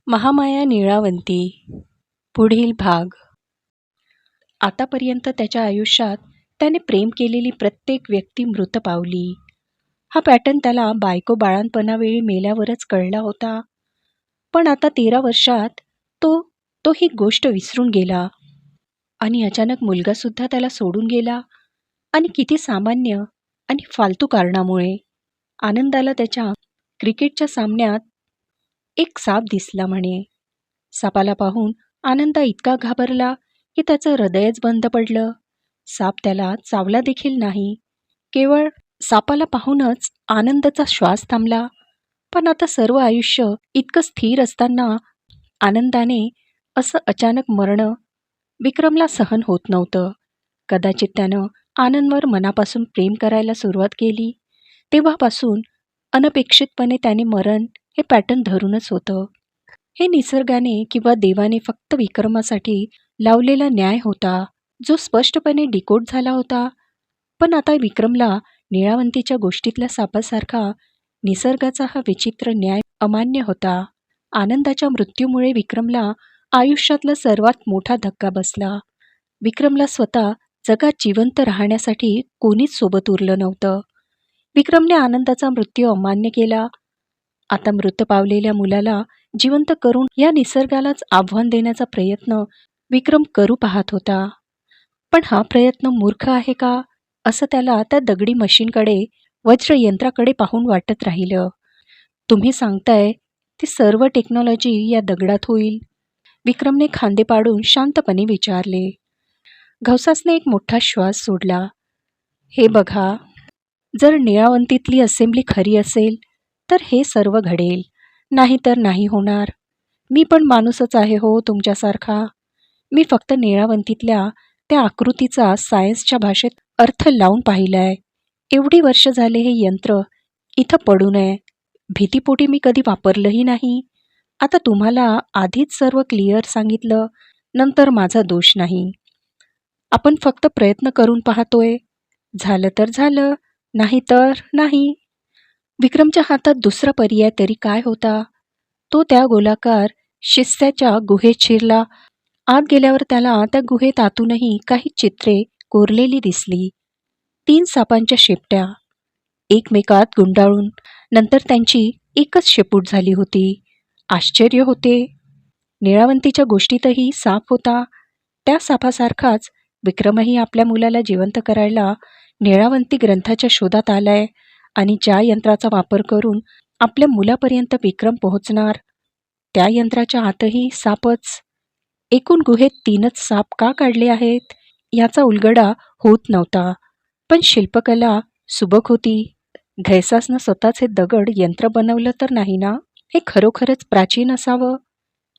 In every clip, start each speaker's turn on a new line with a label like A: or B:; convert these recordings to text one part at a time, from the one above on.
A: महामाया नीळावंती पुढील भाग. आतापर्यंत त्याच्या आयुष्यात त्याने प्रेम केलेली प्रत्येक व्यक्ती मृत पावली. हा पॅटर्न त्याला बायको बाळंतपणावेळी मेल्यावरच कळला होता. पण आता 13 वर्षात तो तो ही गोष्ट विसरून गेला. आणि अचानक मुलगासुद्धा त्याला सोडून गेला. आणि किती सामान्य आणि फालतू कारणामुळे. आनंदाला त्याच्या क्रिकेटच्या सामन्यात एक साप दिसला म्हणे. सापाला पाहून आनंद इतका घाबरला की त्याचं हृदयच बंद पडलं. साप त्याला चावला देखील नाही. केवळ सापाला पाहूनच आनंदाचा श्वास थांबला. पण आता सर्व आयुष्य इतकं स्थिर असताना आनंदाने असं अचानक मरणं विक्रमला सहन होत नव्हतं. कदाचित त्यानं आनंदवर मनापासून प्रेम करायला सुरुवात केली. तेव्हापासून अनपेक्षितपणे त्याने मरण हे पॅटर्न धरूनच होतं. हे निसर्गाने किंवा देवाने फक्त विक्रमासाठी लावलेला न्याय होता, जो स्पष्टपणे डिकोड झाला होता. पण आता विक्रमला नीळावंतीच्या गोष्टीतल्या सापासारखा निसर्गाचा हा विचित्र न्याय अमान्य होता. आनंदाच्या मृत्यूमुळे विक्रमला आयुष्यातला सर्वात मोठा धक्का बसला. विक्रमला स्वतः जगात जिवंत राहण्यासाठी कोणीच सोबत उरलं नव्हतं. विक्रमने आनंदाचा मृत्यू अमान्य केला. आता मृत पावलेल्या मुलाला जिवंत करून या निसर्गालाच आव्हान देण्याचा प्रयत्न विक्रम करू पाहत होता. पण हा प्रयत्न मूर्ख आहे का, असं त्याला त्या दगडी मशीनकडे, वज्रयंत्राकडे पाहून वाटत राहिलं. तुम्ही सांगताय ती सर्व टेक्नॉलॉजी या दगडात होईल? विक्रमने खांदे पाडून शांतपणे विचारले. घौसासने एक मोठा श्वास सोडला. हे बघा, जर नीळावंतीतली असेंब्ली खरी असेल तर हे सर्व घडेल, नाही तर नाही होणार. मी पण माणूसच आहे हो तुमच्यासारखा. मी फक्त नीळावंतीतल्या त्या आकृतीचा सायन्सच्या भाषेत अर्थ लावून पाहिलाय. एवढी वर्ष झाले हे यंत्र इथं पडू नये, भीतीपोटी मी कधी वापरलंही नाही. आता तुम्हाला आधीच सर्व क्लिअर सांगितलं, नंतर माझा दोष नाही. आपण फक्त प्रयत्न करून पाहतोय. झालं तर झालं, नाही तर नाही. विक्रमच्या हातात दुसरा पर्याय तरी काय होता? तो त्या गोलाकार शिस्याच्या गुहेत शिरला. आत गेल्यावर त्याला त्या गुहेत आतूनही काही चित्रे कोरलेली दिसली. 3 सापांच्या शेपट्या एकमेकात गुंडाळून नंतर त्यांची एकच शेपूट झाली होती. आश्चर्य होते. नीळावंतीच्या गोष्टीतही साप होता. त्या सापासारखाच विक्रमही आपल्या मुलाला जिवंत करायला नीळावंती ग्रंथाच्या शोधात आलाय. आणि ज्या यंत्राचा वापर करून आपल्या मुलापर्यंत विक्रम पोहोचणार, त्या यंत्राच्या आतही सापच. एकूण गुहेत 3च साप का काढले आहेत याचा उलगडा होत नव्हता. पण शिल्पकला सुबक होती. घैसासनं स्वतःच हे दगड यंत्र बनवलं तर नाही ना? हे खरोखरच प्राचीन असावं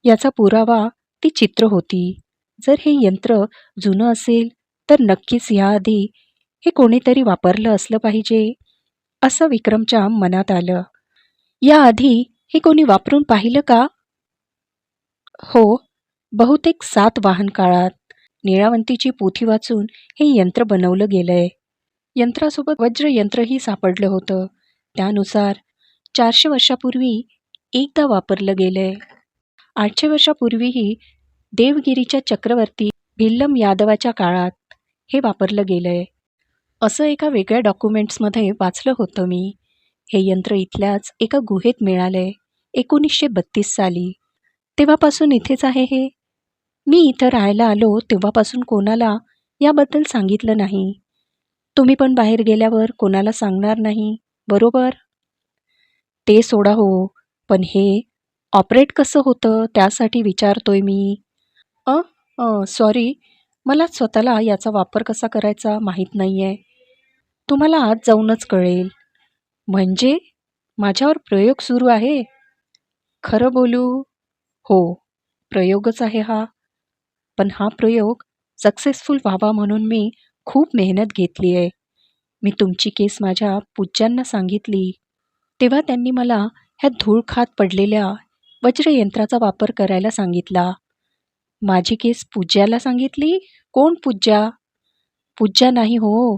A: याचा पुरावा ती चित्र होती. जर हे यंत्र जुनं असेल तर नक्कीच याआधी हे कोणीतरी वापरलं असलं पाहिजे, असं विक्रमच्या मनात आलं. याआधी हे कोणी वापरून पाहिलं का? हो, बहुतेक 7 काळात नीळावंतीची पोथी वाचून हे यंत्र बनवलं गेलंय. यंत्रासोबत वज्रयंत्रही सापडलं होतं. त्यानुसार 400 वर्षापूर्वी एकदा वापरलं गेलंय. 800 वर्षापूर्वीही देवगिरीच्या चक्रवर्ती भिल्लम यादवाच्या काळात हे वापरलं गेलंय, असं एका वेगळ्या डॉक्युमेंट्समध्ये वाचलं होतं मी. हे यंत्र इथल्याच एका गुहेत मिळालंय 1932 साली. तेव्हापासून इथेच आहे हे. मी इथं राहायला आलो तेव्हापासून कोणाला याबद्दल सांगितलं नाही. तुम्ही पण बाहेर गेल्यावर कोणाला सांगणार नाही, बरोबर? ते सोडा हो, पण हे ऑपरेट कसं होतं त्यासाठी विचारतोय मी. सॉरी, मला स्वतःला याचा वापर कसा करायचा माहीत नाही आहे. तुम्हाला आत जाऊनच कळेल. म्हणजे माझ्यावर प्रयोग सुरू आहे? खरं बोलू? हो, प्रयोगच आहे हा. पण हा प्रयोग सक्सेसफुल व्हावा म्हणून मी खूप मेहनत घेतली आहे. मी तुमची केस माझ्या पूज्यांना सांगितली, तेव्हा त्यांनी मला ह्या धूळ खात पडलेल्या वज्रयंत्राचा वापर करायला सांगितला. माझी केस पूज्याला सांगितली? कोण पूज्या? पूज्या नाही हो,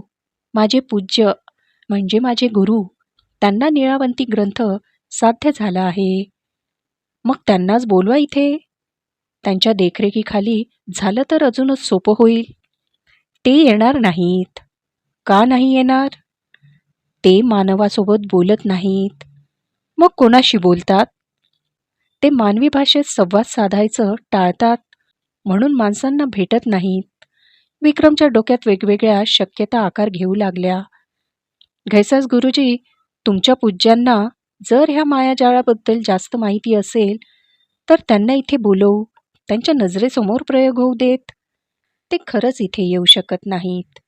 A: माझे पूज्य म्हणजे माझे गुरु. त्यांना नीळावंती ग्रंथ साध्य झाला आहे. मग त्यांनाच बोलवा इथे. त्यांच्या देखरेखीखाली झालं तर अजूनच सोपं होईल. ते येणार नाहीत. का नाही येणार? ते मानवासोबत बोलत नाहीत. मग कोणाशी बोलतात? ते मानवी भाषेत संवाद साधायचं टाळतात, म्हणून माणसांना भेटत नाहीत. विक्रमच्या डोक्यात वेगवेगळ्या शक्यता आकार घेऊ लागल्या. घैसास गुरुजी, तुमच्या पूज्यांना जर ह्या मायाजाळाबद्दल जास्त माहिती असेल तर त्यांना इथे बोलवू, त्यांच्या नजरेसमोर प्रयोग होऊ देत. ते खरंच इथे येऊ शकत नाहीत.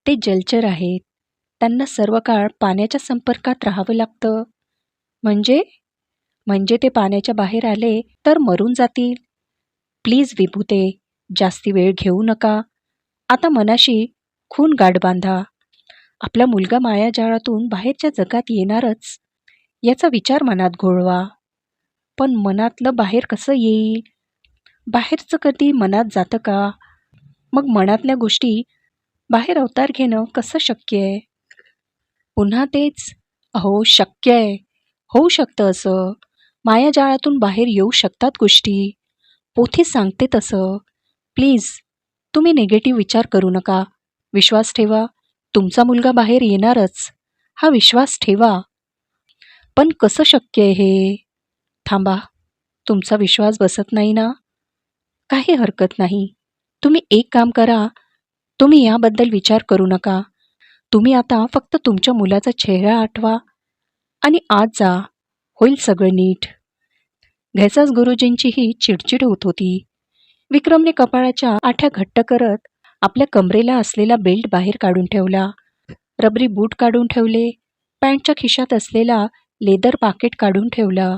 A: ते जलचर आहेत. त्यांना सर्व काळ पाण्याच्या संपर्कात राहावं लागतं. म्हणजे म्हणजे ते पाण्याच्या बाहेर आले तर मरून जातील. प्लीज विभूते, जास्ती वेळ घेऊ नका. आता मनाशी खून गाठ बांधा. आपला मुलगा मायाजाळातून बाहेरच्या जगात येणारच याचा विचार मनात घोळवा. पण मनातलं बाहेर कसं येईल? बाहेरचं कधी मनात जातं का? मग मनातल्या गोष्टी बाहेर अवतार घेणं कसं शक्य आहे? पुन्हा तेच, अहो शक्य आहे, होऊ शकतं असं. मायाजाळातून बाहेर येऊ शकतात गोष्टी. पोथी सांगते तसं. प्लीज तुम्ही निगेटिव्ह विचार करू नका. विश्वास ठेवा. तुमचा मुलगा बाहेर येणारच. हा विश्वास ठेवा. पण कसं शक्य आहे हे? थांबा, तुमचा विश्वास बसत नाही ना? काही हरकत नाही. तुम्ही एक काम करा. तुम्ही याबद्दल विचार करू नका. तुम्ही आता फक्त तुमच्या मुलाचा चेहरा आठवा आणि आज जा. होईल सगळं नीट. घैसास गुरुजींचीही चिडचिड होत होती. विक्रमने कपाळाच्या आठ्या घट्ट करत आपल्या कमरेला असलेला बेल्ट बाहेर काढून ठेवला. रबरी बूट काढून ठेवले. पॅन्टच्या खिशात असलेला लेदर पाकिट काढून ठेवलं.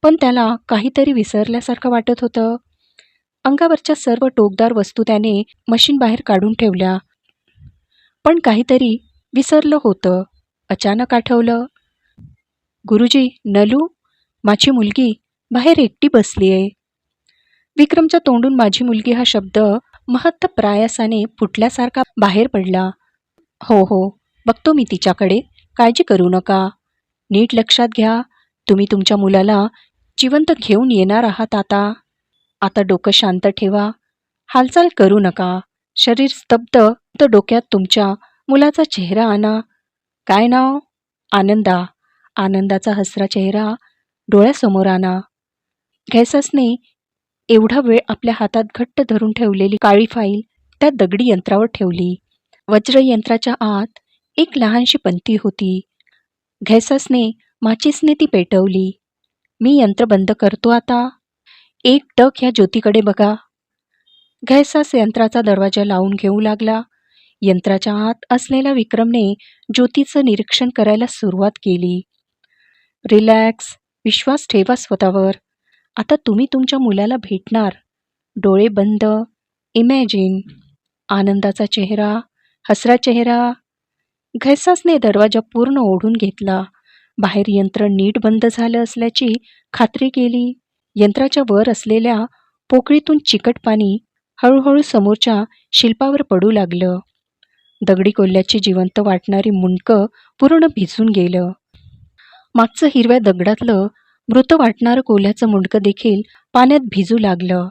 A: पण त्याला काहीतरी विसरल्यासारखं वाटत होतं. अंगावरच्या सर्व टोकदार वस्तू त्याने मशीन बाहेर काढून ठेवल्या. पण काहीतरी विसरलं होतं. अचानक आठवलं. गुरुजी, नलू, माझी मुलगी बाहेर एकटी बसली आहे. विक्रमच्या तोंडून माझी मुलगी हा शब्द महत्त प्रयासाने फुटल्यासारखा बाहेर पडला. हो हो, बघतो मी तिच्याकडे. काळजी करू नका. नीट लक्षात घ्या. तुम्ही तुमच्या मुलाला जिवंत घेऊन येणार आहात आता. आता डोकं शांत ठेवा. हालचाल करू नका. शरीर स्तब्ध. तर डोक्यात तुमच्या मुलाचा चेहरा आणा. काय नाव? आनंदा. आनंदाचा हसरा चेहरा डोळ्यासमोर आणा. घैसासने एवढा वेळ आपल्या हातात घट्ट धरून ठेवलेली काळी फाईल त्या दगडी यंत्रावर ठेवली. वज्रयंत्राच्या आत एक लहानशी पंती होती. घैसासने माचीसने ती पेटवली. मी यंत्र बंद करतो आता. एक टक ह्या ज्योतीकडे बघा. घैसास यंत्राचा दरवाजा लावून घेऊ लागला. यंत्राच्या आत असलेल्या विक्रमने ज्योतीचं निरीक्षण करायला सुरुवात केली. रिलॅक्स. विश्वास ठेवा स्वतःवर. आता तुम्ही तुमच्या मुलाला भेटणार. डोळे बंद. इमॅजिन. आनंदाचा चेहरा, हसरा चेहरा. घैसासने दरवाजा पूर्ण ओढून घेतला. बाहेर यंत्र नीट बंद झालं असल्याची खात्री केली. यंत्राच्या वर असलेल्या पोकळीतून चिकट पाणी हळूहळू समोरच्या शिल्पावर पडू लागलं. दगडी कोल्ह्याची जिवंत वाटणारी मुंडकं पूर्ण भिजून गेलं. मागचं हिरव्या दगडातलं मृत वाटणारं कोल्ह्याचं मुंडकं देखील पाण्यात भिजू लागलं.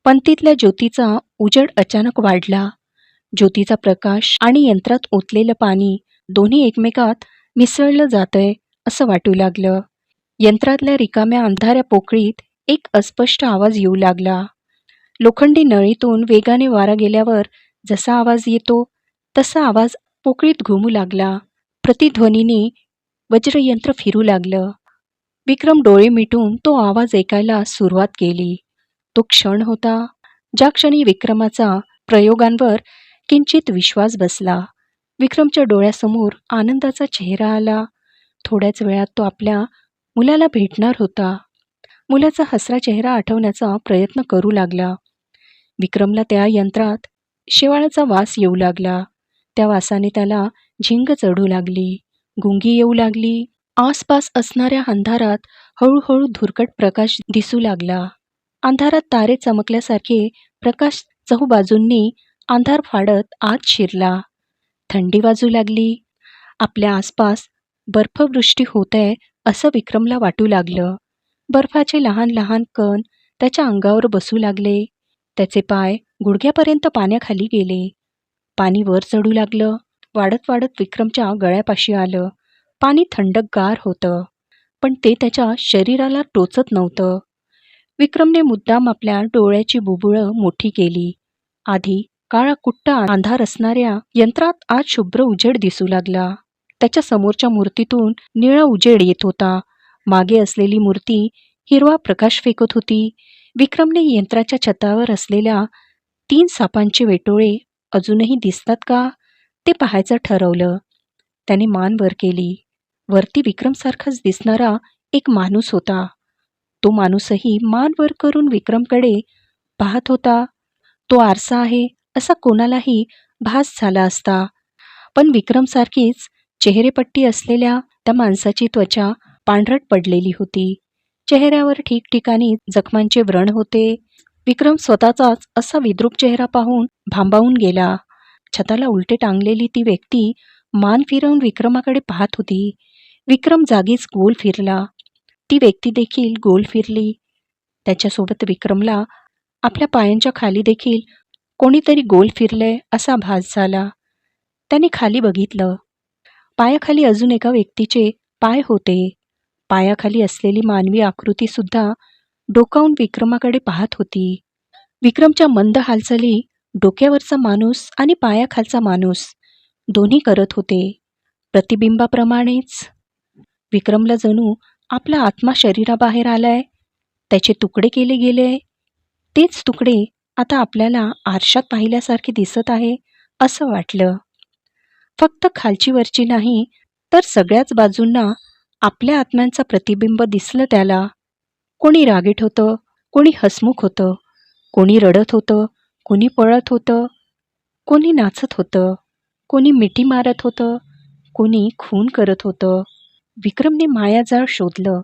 A: पंतीतल्या ज्योतीचा उजेड अचानक वाढला. ज्योतीचा प्रकाश आणि यंत्रात ओतलेलं पाणी दोन्ही एकमेकात मिसळलं जातंय असं वाटू लागलं. यंत्रातल्या रिकाम्या अंधाऱ्या पोकळीत एक अस्पष्ट आवाज येऊ लागला. लोखंडी नळीतून वेगाने वारा गेल्यावर जसा आवाज येतो तसा आवाज पोकळीत घुमू लागला. प्रतिध्वनीने वज्रयंत्र फिरू लागलं. विक्रम डोळे मिटून तो आवाज ऐकायला सुरुवात केली. तो क्षण होता ज्या क्षणी विक्रमाचा प्रयोगांवर किंचित विश्वास बसला. विक्रमच्या डोळ्यासमोर आनंदाचा चेहरा आला. थोड्याच वेळात तो आपल्या मुलाला भेटणार होता. मुलाचा हसरा चेहरा आठवण्याचा प्रयत्न करू लागला. विक्रमला त्या यंत्रात शेवाळाचा वास येऊ लागला. त्या वासाने त्याला झिंग चढू लागली. गुंगी येऊ लागली. आसपास असणाऱ्या अंधारात हळूहळू धुरकट प्रकाश दिसू लागला. अंधारात तारे चमकल्यासारखे प्रकाश चहूबाजूंनी अंधार फाडत आत शिरला. थंडी वाजू लागली. आपल्या आसपास बर्फवृष्टी होत आहे असं विक्रमला वाटू लागलं. बर्फाचे लहान लहान कण त्याच्या अंगावर बसू लागले. त्याचे पाय गुडघ्यापर्यंत पाण्याखाली गेले. पाणी वर चढू लागलं. वाढत वाढत विक्रमच्या गळ्यापाशी आलं. पाणी थंडगार होतं, पण ते त्याच्या शरीराला टोचत नव्हतं. विक्रमने मुद्दाम आपल्या डोळ्याची बुबुळं मोठी केली. आधी काळा कुट्ट अंधार असणाऱ्या यंत्रात आज शुभ्र उजेड दिसू लागला. त्याच्या समोरच्या मूर्तीतून निळा उजेड येत होता. मागे असलेली मूर्ती हिरवा प्रकाश फेकत होती. विक्रमने यंत्राच्या छतावर असलेल्या 3 सापांचे वेटोळे अजूनही दिसतात का ते पाहायचं ठरवलं. त्याने मान वर केली. वरती विक्रमसारखाच दिसणारा एक माणूस होता. तो माणूसही मान वर करून विक्रमकडे पाहत होता. तो आरसा आहे असा कोणालाही भास झाला असता, पण विक्रमसारखीच चेहरेपट्टी असलेल्या त्या माणसाची त्वचा पांढरट पडलेली होती. चेहऱ्यावर ठिकठिकाणी जखमांचे व्रण होते. विक्रम स्वतःचाच असा विद्रूप चेहरा पाहून भांबावून गेला. छताला उलटे टांगलेली ती व्यक्ती मान फिरवून विक्रमाकडे पाहत होती. विक्रम जागीच गोल फिरला. ती व्यक्ती देखील गोल फिरली. त्याच्यासोबत विक्रमला आपल्या पायांच्या खाली देखील कोणीतरी गोल फिरले असा भास झाला. त्याने खाली बघितलं. पायाखाली अजून एका व्यक्तीचे पाय होते. पायाखाली असलेली मानवी आकृती सुद्धा डोकावून विक्रमाकडे पाहत होती. विक्रमच्या मंद हालचाली डोक्यावरचा माणूस आणि पायाखालचा माणूस दोन्ही करत होते. प्रतिबिंबाप्रमाणेच विक्रमला जणू आपला आत्मा शरीराबाहेर आलाय. त्याचे तुकडे केले गेले. तेच तुकडे आता आपल्याला आरशात पाहिल्यासारखे दिसत आहे असं वाटलं. फक्त खालची वरची नाही, तर सगळ्याच बाजूंना आपल्या आत्म्यांचं प्रतिबिंब दिसलं त्याला. कोणी रागीट होतं, कोणी हसमुख होतं, कोणी रडत होतं, कोणी पळत होतं, कोणी नाचत होतं, कोणी मिठी मारत होतं, कोणी खून करत होतं. विक्रमने मायाजाळ शोधलं.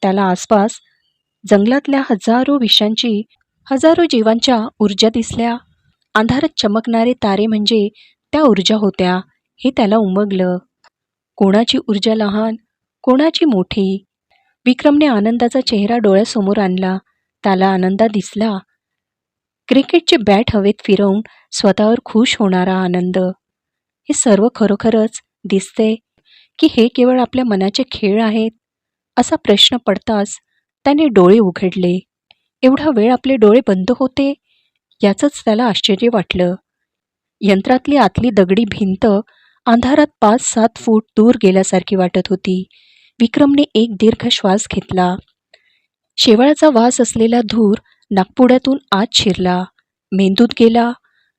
A: त्याला आसपास जंगलातल्या हजारो विषांची, हजारो जीवांच्या ऊर्जा दिसल्या. अंधारात चमकणारे तारे म्हणजे त्या ऊर्जा होत्या हे त्याला उमगलं. कोणाची ऊर्जा लहान, कोणाची मोठी. विक्रमने आनंदाचा चेहरा डोळ्यासमोर आणला. त्याला आनंद दिसला. क्रिकेटची बॅट हवेत फिरवून स्वतःवर खुश होणारा आनंद. हे सर्व खरोखरच दिसते की हे केवळ आपल्या मनाचे खेळ आहेत? असा प्रश्न पडताच त्याने डोळे उघडले. एवढा वेळ आपले डोळे बंद होते याचंच त्याला आश्चर्य वाटलं. यंत्रातली आतली दगडी भिंत अंधारात 5-7 फूट दूर गेल्यासारखी वाटत होती. विक्रमने एक दीर्घ श्वास घेतला. शेवाळाचा वास असलेला धूर नाकपुड्यातून आत शिरला, मेंदूत गेला,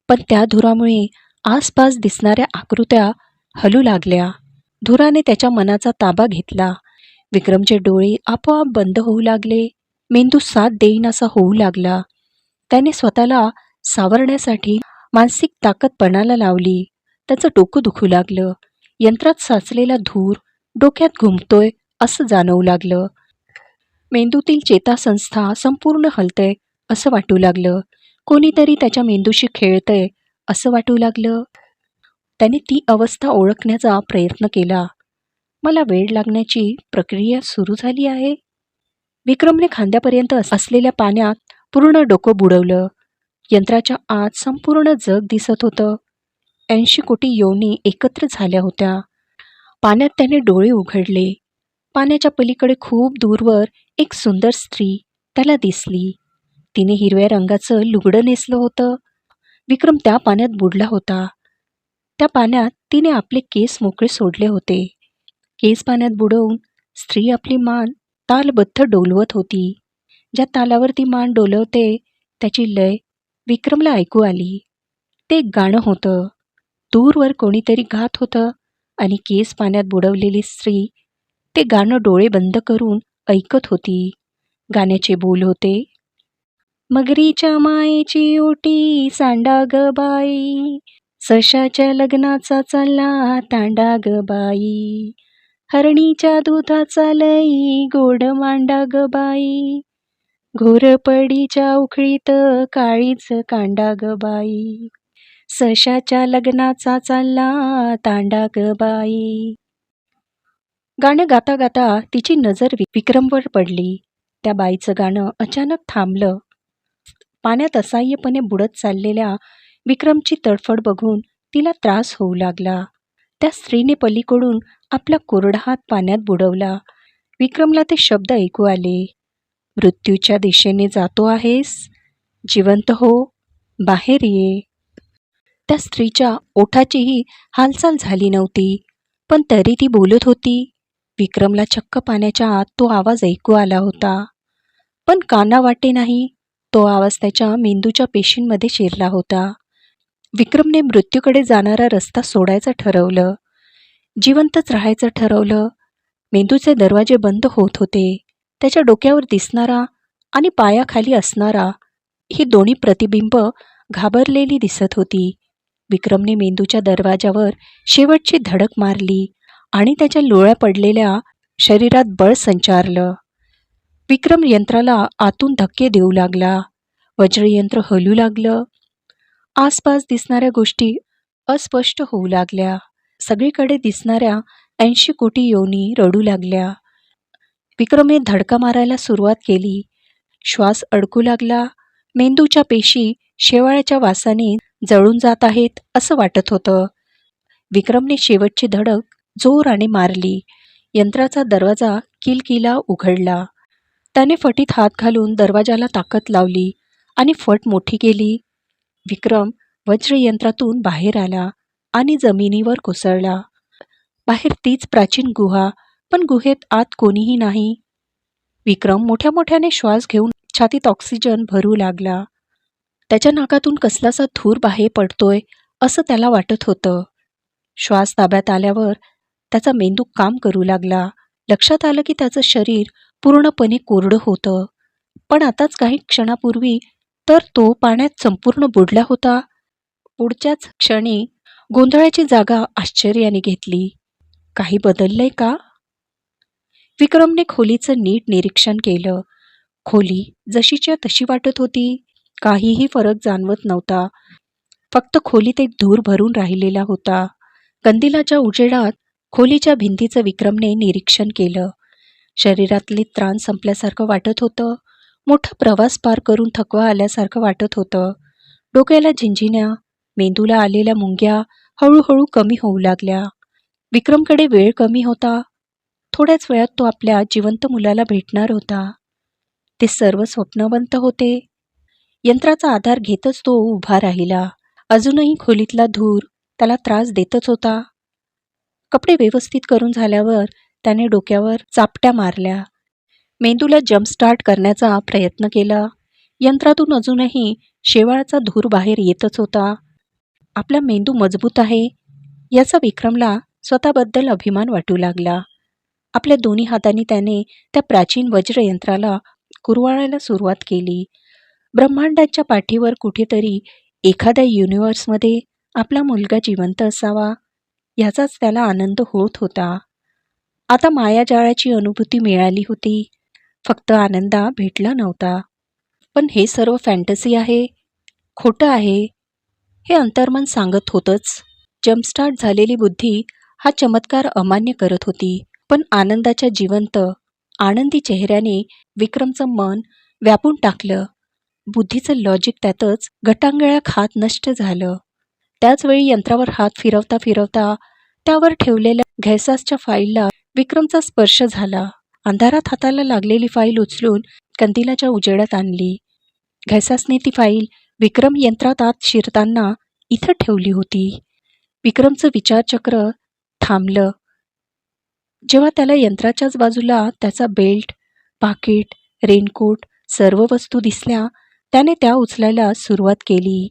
A: पण त्या धुरामुळे आसपास दिसणाऱ्या आकृत्या हलू लागल्या. धुराने त्याच्या मनाचा ताबा घेतला. विक्रमचे डोळे आपोआप बंद होऊ लागले. मेंदू साथ देईनासा होऊ लागला. त्याने स्वतःला सावरण्यासाठी मानसिक ताकद पणाला लावली. त्याचं डोकं दुखू लागलं. यंत्रात साचलेला धूर डोक्यात घुमतोय असं जाणवू लागलं. मेंदूतील चेतासंस्था संपूर्ण हलतंय असं वाटू लागलं. कोणीतरी त्याच्या मेंदूशी खेळतंय असं वाटू लागलं. त्याने ती अवस्था ओळखण्याचा प्रयत्न केला. मला वेळ लागण्याची प्रक्रिया सुरू झाली आहे. विक्रमने खांद्यापर्यंत असलेल्या पाण्यात पूर्ण डोकं बुडवलं. यंत्राच्या आत संपूर्ण जग दिसत होतं. 80 कोटी योनी एकत्र झाल्या होत्या. पाण्यात त्याने डोळे उघडले. पाण्याच्या पलीकडे खूप दूरवर एक सुंदर स्त्री त्याला दिसली. तिने हिरव्या रंगाचं लुगडं नेसलं होतं. विक्रम त्या पाण्यात बुडला होता. त्या पाण्यात तिने आपले केस मोकळे सोडले होते. केस पाण्यात बुडवून स्त्री आपली मान तालबद्ध डोलवत होती. ज्या तालावर ती मान डोलवते त्याची लय विक्रमला ऐकू आली. ते एक गाणं होतं. दूरवर कोणीतरी गात होतं आणि केस पाण्यात बुडवलेली स्त्री ते गाणं डोळे बंद करून ऐकत होती. गाण्याचे बोल होते, मगरीच्या मायेची ओटी सांडा ग बाई, सशाच्या लग्नाचा चालला तांडा ग बाई, हरणीच्या दुधाचा लई गोड मांडा ग बाई, घोरपडीच्या उखळीत काळीच कांडा ग बाई, सशाच्या लग्नाचा चालला तांडा ग बाई. गाणं गाता गाता तिची नजर विक्रमवर पडली. त्या बाईचं गाणं अचानक थांबलं. पाण्यात असहाय्यपणे बुडत चाललेल्या विक्रमची तडफड बघून तिला त्रास होऊ लागला. त्या स्त्रीने पलीकडून आपला कोरडा हात पाण्यात बुडवला. विक्रमला ते शब्द ऐकू आले, मृत्यूच्या दिशेने जातो आहेस, जिवंत हो, बाहेर ये. त्या स्त्रीच्या ओठाचीही हालचाल झाली नव्हती, पण तरी ती बोलत होती. विक्रमला चक्क पाण्याच्या आत तो आवाज ऐकू आला होता, पण काना वाटे नाही. तो आवाज त्याच्या मेंदूच्या पेशींमध्ये शिरला होता. विक्रमने मृत्यूकडे जाणारा रस्ता सोडायचं ठरवलं, जिवंतच राहायचं ठरवलं. मेंदूचे दरवाजे बंद होत होते. त्याच्या डोक्यावर दिसणारा आणि पायाखाली असणारा ही दोन्ही प्रतिबिंब घाबरलेली दिसत होती. विक्रमने मेंदूच्या दरवाजावर शेवटची धडक मारली आणि त्याच्या लोळ्या पडलेल्या शरीरात बळ संचारलं. विक्रम यंत्राला आतून धक्के देऊ लागला. वज्रयंत्र हलू लागलं. आसपास दिसणाऱ्या गोष्टी अस्पष्ट होऊ लागल्या. सगळीकडे दिसणाऱ्या 80 कोटी योनी रडू लागल्या. विक्रमने धडका मारायला सुरुवात केली. श्वास अडकू लागला. मेंदूच्या पेशी शेवाळ्याच्या वासाने जळून जात आहेत असं वाटत होतं. विक्रमने शेवटची धडक जोराने मारली. यंत्राचा दरवाजा किलकिला उघडला. त्याने फटीत हात घालून दरवाजाला ताकद लावली आणि फट मोठी केली. विक्रम वज्रयंत्रातून बाहेर आला आणि जमिनीवर कोसळला. बाहेर तीच प्राचीन गुहा, पण गुहेत आत कोणीही नाही. विक्रम मोठ्या मोठ्याने श्वास घेऊन छातीत ऑक्सिजन भरू लागला. त्याच्या नाकातून कसलासा धूर बाहेर पडतोय असं त्याला वाटत होतं. श्वास ताब्यात आल्यावर त्याचा मेंदू काम करू लागला. लक्षात आलं की त्याचं शरीर पूर्णपणे कोरडं होतं, पण आताच काही क्षणापूर्वी तर तो पाण्यात संपूर्ण बुडला होता. पुढच्याच क्षणी गोंधळाची जागा आश्चर्याने घेतली. काही बदललंय का? विक्रमने खोलीचं नीट निरीक्षण केलं. खोली जशीच्या तशी वाटत होती. काहीही फरक जाणवत नव्हता. फक्त खोलीत एक धूर भरून राहिलेला होता. कंदिलाच्या उजेडात खोलीच्या भिंतीचं विक्रमने निरीक्षण केलं. शरीरातले त्राण संपल्यासारखं वाटत होतं. मोठा प्रवास पार करून थकवा आल्यासारखं वाटत होतं. डोक्याला झिंझिण्या, मेंदूला आलेल्या मुंग्या हळूहळू कमी होऊ लागल्या. विक्रमकडे वेळ कमी होता. थोड्याच वेळात तो आपल्या जिवंत मुलाला भेटणार होता. ते सर्व स्वप्नवंत होते. यंत्राचा आधार घेतच तो उभा राहिला. अजूनही खोलीतला धूर त्याला त्रास देतच होता. कपडे व्यवस्थित करून झाल्यावर त्याने डोक्यावर चापट्या मारल्या. मेंदूला जम्पस्टार्ट करण्याचा प्रयत्न केला. यंत्रातून अजूनही शेवाळाचा धूर बाहेर येतच होता. आपला मेंदू मजबूत आहे याचा विक्रमला स्वतःबद्दल अभिमान वाटू लागला. आपल्या दोन्ही हातांनी त्याने त्या प्राचीन वज्रयंत्राला कुरवाळायला सुरुवात केली. ब्रह्मांडाच्या पाठीवर कुठेतरी एखाद्या युनिव्हर्समध्ये आपला मुलगा जिवंत असावा याचाच त्याला आनंद होत होता. आता मायाजाळाची अनुभूती मिळाली होती, फक्त आनंदा भेटला नव्हता. पण हे सर्व फॅन्टसी आहे, खोटं आहे, हे अंतर्मन सांगत होतंच. जम्पस्टार्ट झालेली बुद्धी हा चमत्कार अमान्य करत होती, पण आनंदाच्या जिवंत आनंदी चेहऱ्याने विक्रमचं मन व्यापून टाकलं. बुद्धीचं लॉजिक त्यातच गटांगळ्या खात नष्ट झालं. त्याचवेळी यंत्रावर हात फिरवता फिरवता त्यावर ठेवलेल्या घैसासच्या फाईलला विक्रमचा स्पर्श झाला. अंधारात हाताला लागलेली फाईल उचलून कंदिलाच्या उजेडात आणली. घैसासने ती फाईल विक्रम यंत्रात आत शिरताना इथं ठेवली होती. विक्रमचं विचारचक्र थांबलं जेव्हा त्याला यंत्राच्याच बाजूला त्याचा बेल्ट, पाकिट, रेनकोट सर्व वस्तू दिसल्या. त्याने त्या उचलायला सुरुवात केली.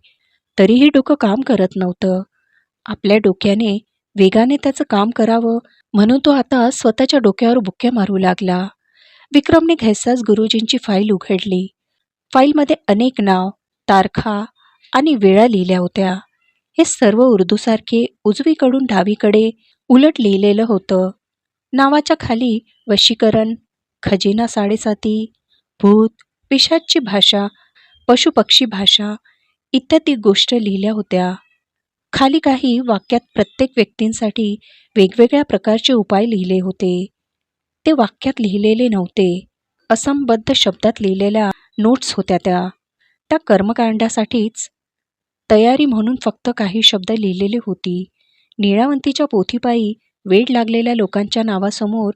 A: तरीही डोकं काम करत नव्हतं. आपल्या डोक्याने वेगाने त्याचं काम करावं म्हणून तो आता स्वतःच्या डोक्यावर बुक्क्या मारू लागला. विक्रमने घैसास गुरुजींची फाईल उघडली. फाईलमध्ये अनेक नाव, तारखा आणि वेळा लिहिल्या होत्या. हे सर्व उर्दूसारखे उजवीकडून डावीकडे उलट लिहिलेलं होतं. नावाच्या खाली वशीकरण, खजिना 7.5, भूत, पिशाच्ची भाषा, पशुपक्षी भाषा इत्यादी गोष्ट लिहिल्या होत्या. खाली काही वाक्यात प्रत्येक व्यक्तींसाठी वेगवेगळ्या प्रकारचे उपाय लिहिले होते. ते वाक्यात लिहिलेले नव्हते, असंबद्ध शब्दात लिहिलेल्या नोट्स होत्या त्या. त्या कर्मकांडासाठीच तयारी म्हणून फक्त काही शब्द लिहिलेली होती. निळावंतीच्या पोथीपायी वेड लागलेल्या लोकांच्या नावासमोर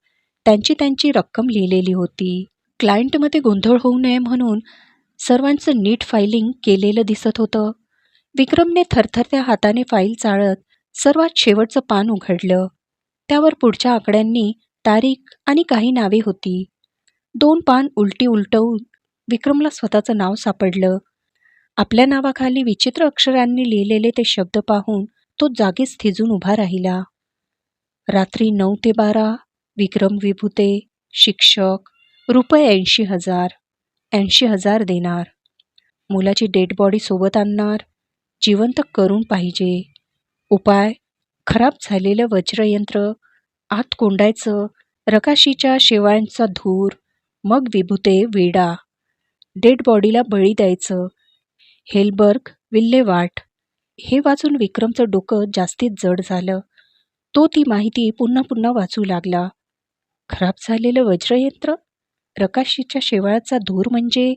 A: त्यांची त्यांची रक्कम लिहिलेली होती. क्लायंटमध्ये गोंधळ होऊ नये म्हणून सर्वांचं नीट फायलिंग केलेलं दिसत होतं. विक्रमने थरथरत्या हाताने फाईल चाळत सर्वात शेवटचं पान उघडलं. त्यावर पुढच्या आकड्यांनी तारीख आणि काही नावे होती. 2 पान उलटी उलटवून विक्रमला स्वतःचं नाव सापडलं. आपल्या नावाखाली विचित्र अक्षरांनी लिहिलेले ते शब्द पाहून तो जागीच थिजून उभा राहिला. रात्री 9 ते 12 विक्रम विभुते, शिक्षक, रुपये 80,000. 80,000 देणार. मुलाची डेड बॉडी सोबत आणणार. जिवंत करून पाहिजे. उपाय: खराब झालेलं वज्रयंत्र आत कोंडायचं, रकाशीच्या शेवाळ्यांचा धूर, मग विभुते वेडा. डेड बॉडीला बळी द्यायचं. हेलबर्ग विल्हेवाट. हे वाचून विक्रमचं डोकं जास्तीत जड झालं. तो ती माहिती पुन्हा पुन्हा वाचू लागला. खराब झालेलं वज्रयंत्र, रकाशीच्या शेवाळाचा धूर म्हणजे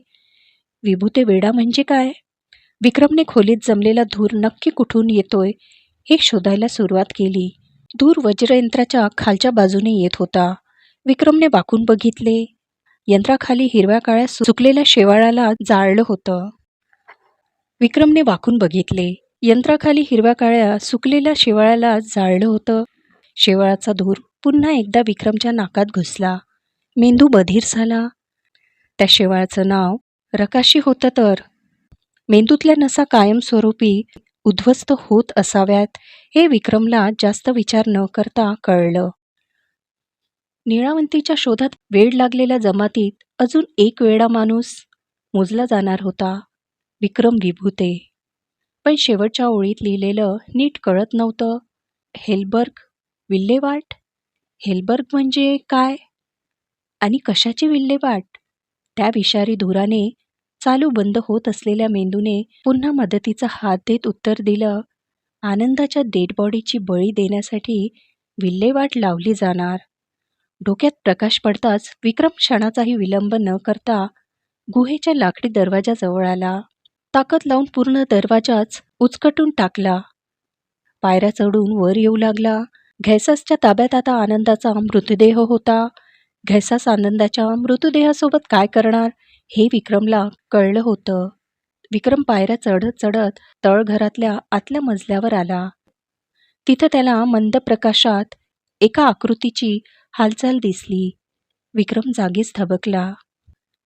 A: विभुते वेडा म्हणजे काय? विक्रमने खोलीत जमलेला धूर नक्की कुठून येतोय हे शोधायला सुरुवात केली. धूर वज्रयंत्राच्या खालच्या बाजूने येत होता. विक्रमने वाकून बघितले. यंत्राखाली हिरव्या काळ्या सुकलेल्या शेवाळाला जाळलं होतं. विक्रमने वाकून बघितले. यंत्राखाली हिरव्या काळ्या सुकलेल्या शेवाळाला जाळलं होतं. शेवाळाचा धूर पुन्हा एकदा विक्रमच्या नाकात घुसला. मेंदू बधीर झाला. त्या शेवाळाचं नाव रकाशी होतं तर. मेंदूतल्या नसा कायमस्वरूपी उद्ध्वस्त होत असाव्यात हे विक्रमला जास्त विचार न करता कळलं. निळावंतीच्या शोधात वेड लागलेल्या जमातीत अजून एक वेडा माणूस मोजला जाणार होता, विक्रम विभुते. पण शेवटच्या ओळीत लिहिलेलं नीट कळत नव्हतं. हेलबर्ग विल्हेवाट. हेलबर्ग म्हणजे काय आणि कशाची विल्हेवाट? त्या विषारी धुराने चालू बंद होत असलेल्या मेंदूने पुन्हा मदतीचा हात देत उत्तर दिलं, आनंदाच्या डेड बॉडीची बळी देण्यासाठी विल्हेवाट लावली जाणार. डोक्यात प्रकाश पडताच विक्रम क्षणाचाही विलंब न करता गुहेच्या लाकडी दरवाजाजवळ आला. ताकद लावून पूर्ण दरवाजाच उचकटून टाकला. पायऱ्या चढून वर येऊ लागला. घैसासच्या ताब्यात आता आनंदाचा मृतदेह होता. घैसास आनंदाच्या मृतदेहासोबत काय करणार हे विक्रमला कळलं होतं. विक्रम पायऱ्या चढत चढत तळघरातल्या आतल्या मजल्यावर आला. तिथं त्याला मंद प्रकाशात एका आकृतीची हालचाल दिसली. विक्रम जागीच थबकला.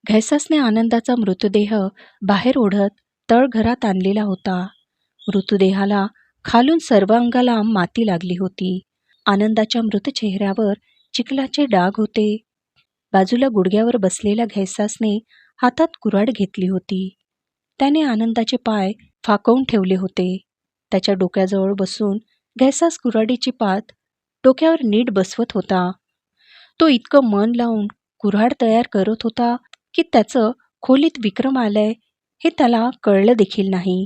A: घैसासने आनंदाचा मृतदेह बाहेर ओढत तळघरात आणलेला होता. मृतदेहाला खालून सर्व अंगाला माती लागली होती. आनंदाच्या मृत चेहऱ्यावर चिखलाचे डाग होते. बाजूला गुडघ्यावर बसलेल्या घैसासने हातात कुऱ्हाड घेतली होती. त्याने आनंदाचे पाय फाकवून ठेवले होते. त्याच्या डोक्याजवळ बसून घैसास कुऱ्हाडीची पात डोक्यावर नीट बसवत होता. तो इतकं मन लावून कुऱ्हाड तयार करत होता की त्याचं खोलीत विक्रम आलाय हे त्याला कळलं देखील नाही.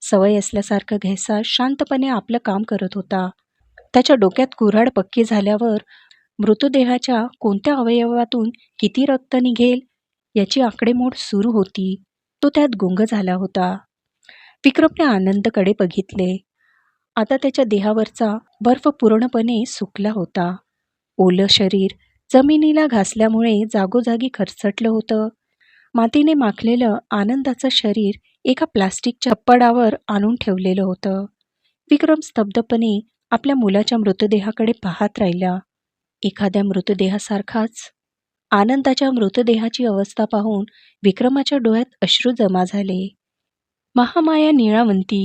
A: सवय असल्यासारखं घैसास शांतपणे आपलं काम करत होता. त्याच्या डोक्यात कुऱ्हाड पक्की झाल्यावर मृतदेहाच्या कोणत्या अवयवातून किती रक्त निघेल याची आकडेमोड सुरू होती. तो त्यात गुंग झाला होता. विक्रमने आनंदकडे बघितले. आता त्याच्या देहावरचा बर्फ पूर्णपणे सुकला होता. ओलं शरीर जमिनीला घासल्यामुळे जागोजागी खरचटलं होतं. मातीने माखलेलं आनंदाचं शरीर एका प्लास्टिकच्या छप्पडावर आणून ठेवलेलं होतं. विक्रम स्तब्धपणे आपल्या मुलाच्या मृतदेहाकडे पाहत राहिला. एखाद्या मृतदेहासारखाच. आनंदाच्या मृतदेहाची अवस्था पाहून विक्रमाच्या डोळ्यात अश्रू जमा झाले. महामाया निळावंती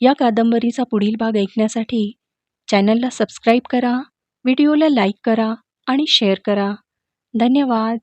A: या कादंबरीचा पुढील भाग ऐकण्यासाठी चॅनलला सबस्क्राईब करा, व्हिडिओला लाईक करा आणि शेअर करा. धन्यवाद.